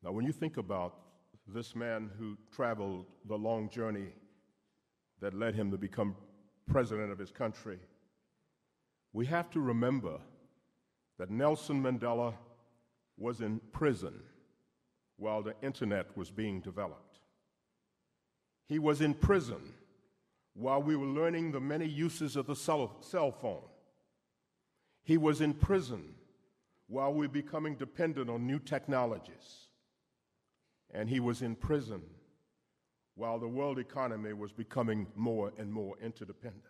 Now, when you think about this man who traveled the long journey that led him to become president of his country, we have to remember that Nelson Mandela was in prison while the internet was being developed. He was in prison while we were learning the many uses of the cell phone. He was in prison while we were becoming dependent on new technologies. And he was in prison while the world economy was becoming more and more interdependent.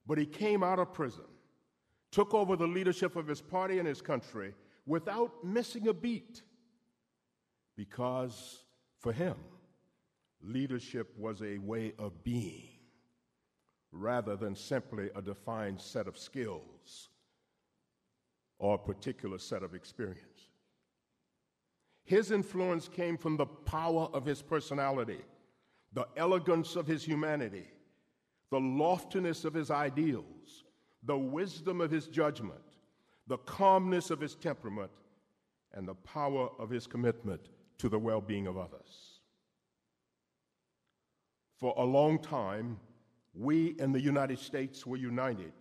But he came out of prison, took over the leadership of his party and his country without missing a beat, because for him, leadership was a way of being rather than simply a defined set of skills or a particular set of experience. His influence came from the power of his personality, the elegance of his humanity, the loftiness of his ideals, the wisdom of his judgment, the calmness of his temperament, and the power of his commitment to the well-being of others. For a long time, we in the United States were united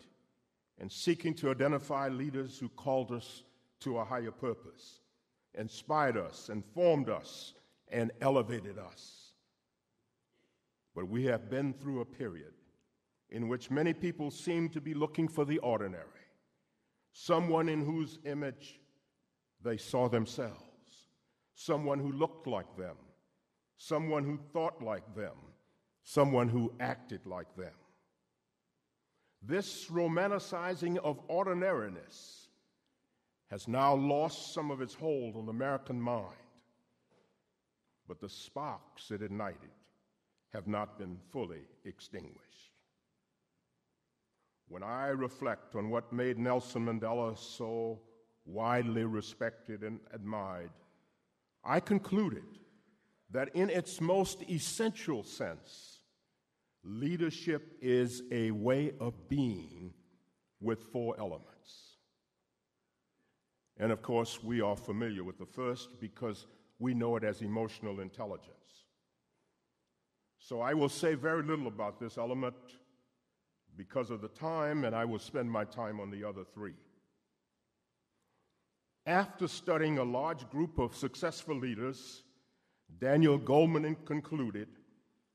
in seeking to identify leaders who called us to a higher purpose, inspired us, informed us, and elevated us. But we have been through a period in which many people seem to be looking for the ordinary, someone in whose image they saw themselves, someone who looked like them, someone who thought like them, someone who acted like them. This romanticizing of ordinariness has now lost some of its hold on the American mind, but the sparks it ignited have not been fully extinguished. When I reflect on what made Nelson Mandela so widely respected and admired, I concluded that in its most essential sense, leadership is a way of being with four elements. And of course, we are familiar with the first because we know it as emotional intelligence. So I will say very little about this element because of the time, and I will spend my time on the other three. After studying a large group of successful leaders, Daniel Goleman concluded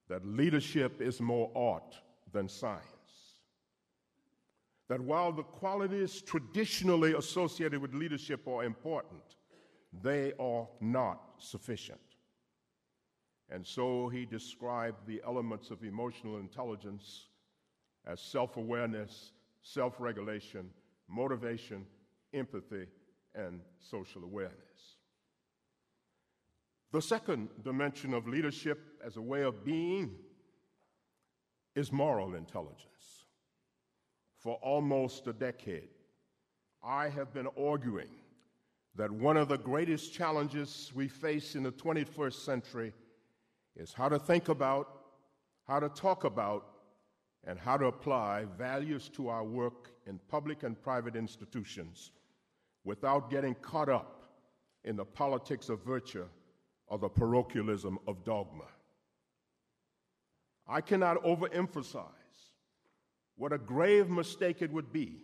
that leadership is more art than science. That while the qualities traditionally associated with leadership are important, they are not sufficient. And so he described the elements of emotional intelligence as self-awareness, self-regulation, motivation, empathy, and social awareness. The second dimension of leadership as a way of being is moral intelligence. For almost a decade, I have been arguing that one of the greatest challenges we face in the 21st century is how to think about, how to talk about, and how to apply values to our work in public and private institutions without getting caught up in the politics of virtue or the parochialism of dogma. I cannot overemphasize what a grave mistake it would be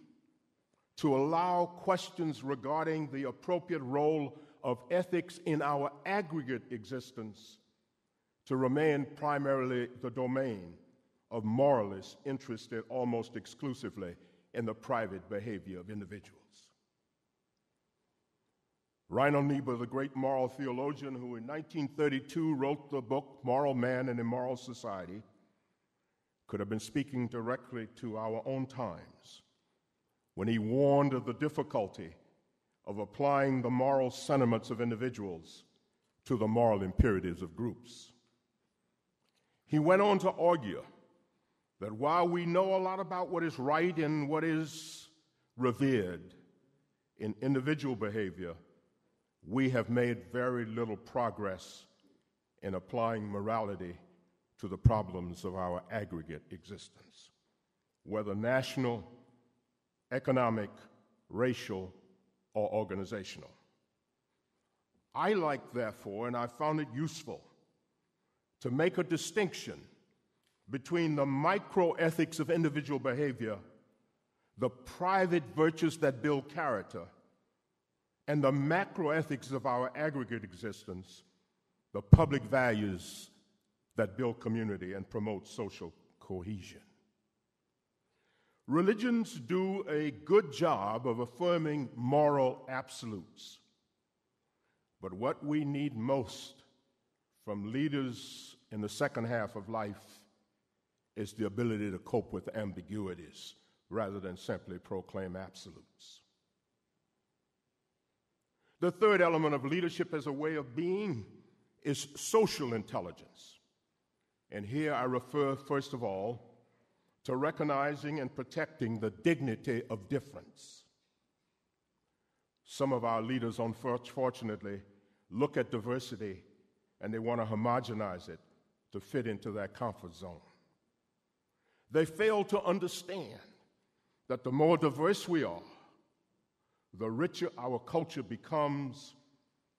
to allow questions regarding the appropriate role of ethics in our aggregate existence to remain primarily the domain of moralists interested almost exclusively in the private behavior of individuals. Reinhold Niebuhr, the great moral theologian who in 1932 wrote the book Moral Man and Immoral Society, could have been speaking directly to our own times when he warned of the difficulty of applying the moral sentiments of individuals to the moral imperatives of groups. He went on to argue that while we know a lot about what is right and what is revered in individual behavior, we have made very little progress in applying morality to the problems of our aggregate existence, whether national, economic, racial, or organizational. I like, therefore, and I found it useful, to make a distinction between the microethics of individual behavior, the private virtues that build character, and the macroethics of our aggregate existence, the public values that build community and promote social cohesion. Religions do a good job of affirming moral absolutes. But what we need most from leaders in the second half of life is the ability to cope with ambiguities rather than simply proclaim absolutes. The third element of leadership as a way of being is social intelligence. And here I refer, first of all, to recognizing and protecting the dignity of difference. Some of our leaders, unfortunately, look at diversity and they want to homogenize it to fit into their comfort zone. They fail to understand that the more diverse we are, the richer our culture becomes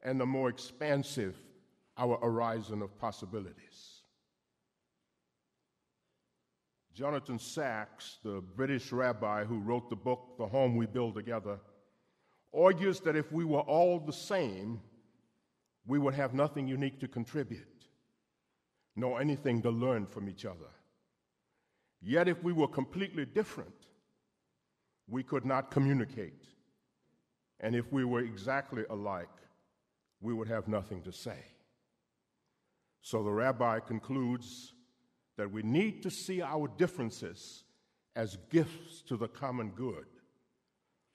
and the more expansive our horizon of possibilities. Jonathan Sacks, the British rabbi who wrote the book, The Home We Build Together, argues that if we were all the same, we would have nothing unique to contribute, nor anything to learn from each other. Yet if we were completely different, we could not communicate. And if we were exactly alike, we would have nothing to say. So the rabbi concludes that we need to see our differences as gifts to the common good.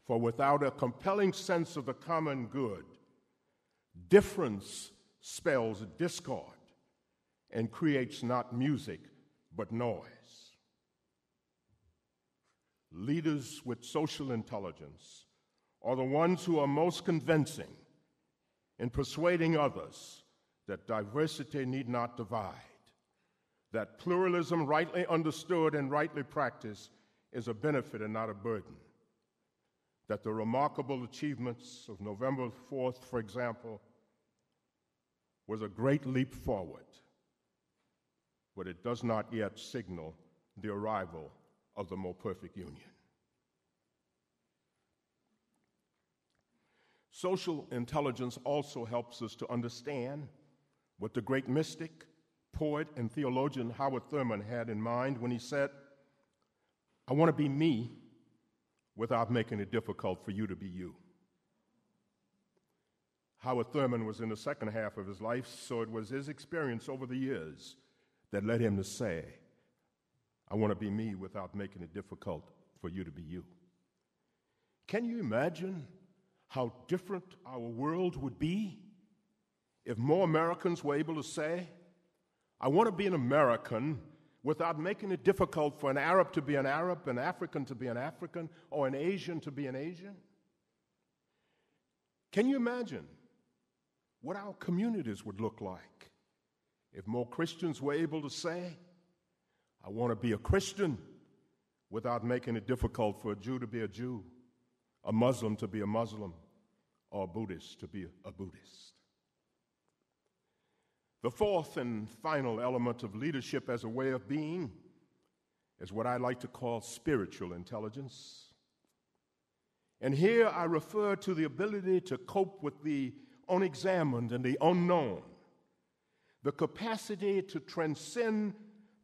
For without a compelling sense of the common good, difference spells discord and creates not music, but noise. Leaders with social intelligence are the ones who are most convincing in persuading others that diversity need not divide, that pluralism, rightly understood and rightly practiced, is a benefit and not a burden, that the remarkable achievements of November 4th, for example, was a great leap forward, but it does not yet signal the arrival of the more perfect union. Social intelligence also helps us to understand what the great mystic, poet, and theologian Howard Thurman had in mind when he said, "I want to be me without making it difficult for you to be you." Howard Thurman was in the second half of his life, so it was his experience over the years that led him to say, "I want to be me without making it difficult for you to be you." Can you imagine how different our world would be if more Americans were able to say, "I want to be an American without making it difficult for an Arab to be an Arab, an African to be an African, or an Asian to be an Asian"? Can you imagine what our communities would look like if more Christians were able to say, "I want to be a Christian without making it difficult for a Jew to be a Jew, a Muslim to be a Muslim, or a Buddhist to be a Buddhist"? The fourth and final element of leadership as a way of being is what I like to call spiritual intelligence. And here I refer to the ability to cope with the unexamined and the unknown, the capacity to transcend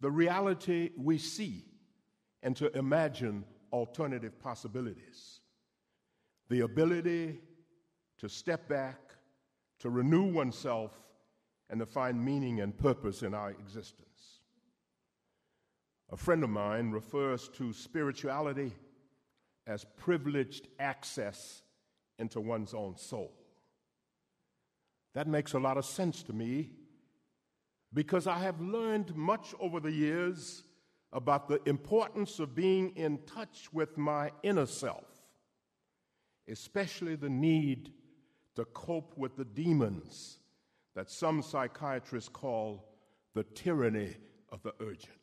the reality we see and to imagine alternative possibilities, the ability to step back, to renew oneself, and to find meaning and purpose in our existence. A friend of mine refers to spirituality as privileged access into one's own soul. That makes a lot of sense to me because I have learned much over the years about the importance of being in touch with my inner self, especially the need to cope with the demons that some psychiatrists call the tyranny of the urgent.